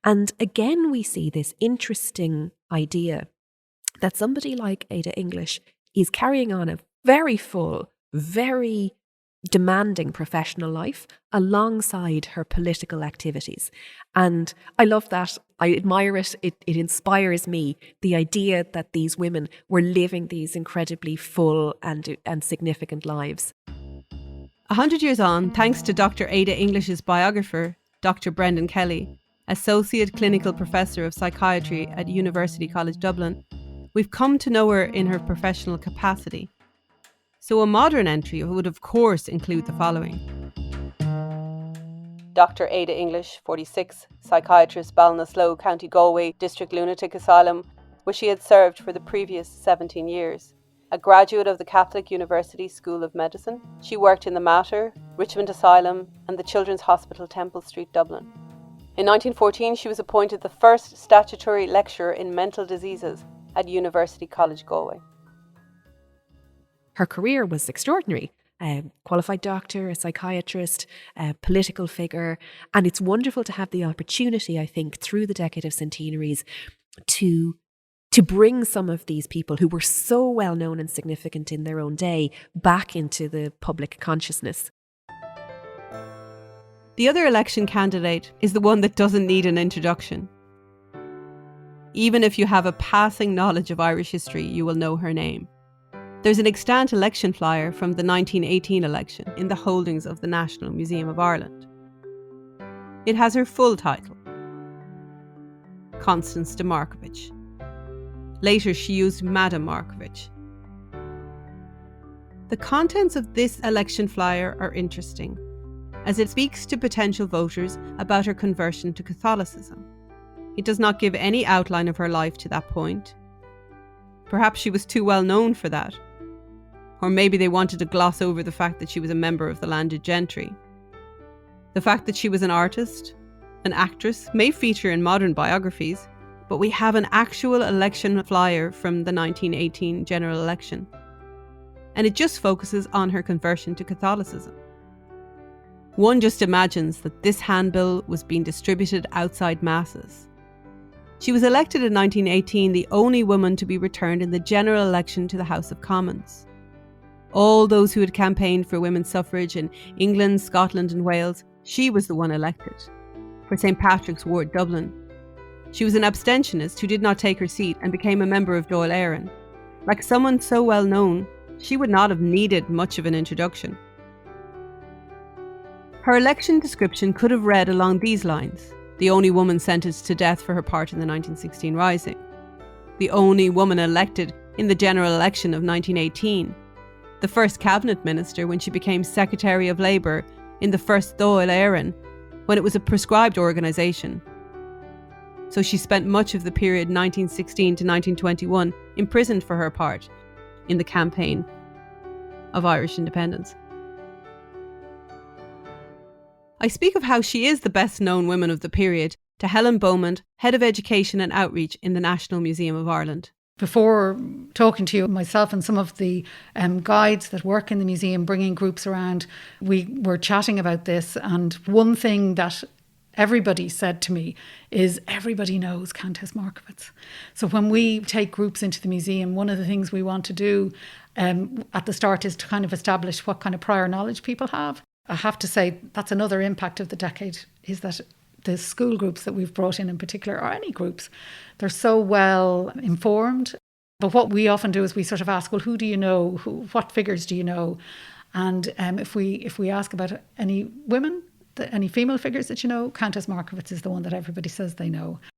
And again, we see this interesting idea that somebody like Ada English is carrying on a very full, very demanding professional life alongside her political activities. And I love that. I admire it. It inspires me, the idea that these women were living these incredibly full and significant lives. 100 years on, thanks to Dr. Ada English's biographer, Dr. Brendan Kelly, Associate Clinical Professor of Psychiatry at University College Dublin, we've come to know her in her professional capacity. So a modern entry would of course include the following. Dr. Ada English, 46, psychiatrist, Ballinasloe, County Galway, District Lunatic Asylum, where she had served for the previous 17 years. A graduate of the Catholic University School of Medicine, she worked in the Mater, Richmond Asylum and the Children's Hospital Temple Street, Dublin. In 1914, she was appointed the first statutory lecturer in mental diseases at University College Galway. Her career was extraordinary. A qualified doctor, a psychiatrist, a political figure. And it's wonderful to have the opportunity, I think, through the decade of centenaries to bring some of these people who were so well known and significant in their own day back into the public consciousness. The other election candidate is the one that doesn't need an introduction. Even if you have a passing knowledge of Irish history, you will know her name. There's an extant election flyer from the 1918 election in the holdings of the National Museum of Ireland. It has her full title, Constance de Markievicz. Later she used Madam Markievicz. The contents of this election flyer are interesting, as it speaks to potential voters about her conversion to Catholicism. It does not give any outline of her life to that point. Perhaps she was too well known for that. Or maybe they wanted to gloss over the fact that she was a member of the landed gentry. The fact that she was an artist, an actress, may feature in modern biographies, but we have an actual election flyer from the 1918 general election. And it just focuses on her conversion to Catholicism. One just imagines that this handbill was being distributed outside masses. She was elected in 1918, the only woman to be returned in the general election to the House of Commons. All those who had campaigned for women's suffrage in England, Scotland and Wales, she was the one elected. For St. Patrick's Ward, Dublin. She was an abstentionist who did not take her seat and became a member of Dáil Éireann. Like someone so well known, she would not have needed much of an introduction. Her election description could have read along these lines: the only woman sentenced to death for her part in the 1916 Rising. The only woman elected in the general election of 1918. The first cabinet minister when she became Secretary of Labour in the first Dáil Éireann, when it was a proscribed organisation. So she spent much of the period 1916 to 1921 imprisoned for her part in the campaign of Irish independence. I speak of how she is the best known woman of the period to Helen Beaumont, Head of Education and Outreach in the National Museum of Ireland. Before talking to you, myself and some of the guides that work in the museum bringing groups around, we were chatting about this, and one thing that everybody said to me is everybody knows Countess Markievicz. So when we take groups into the museum, one of the things we want to do at the start is to kind of establish what kind of prior knowledge people have. I have to say that's another impact of the decade, is that the school groups that we've brought in particular, or any groups, they're so well informed. But what we often do is we sort of ask, well, who do you know? What figures do you know? And if we ask about any women, any female figures that you know, Countess Markievicz is the one that everybody says they know.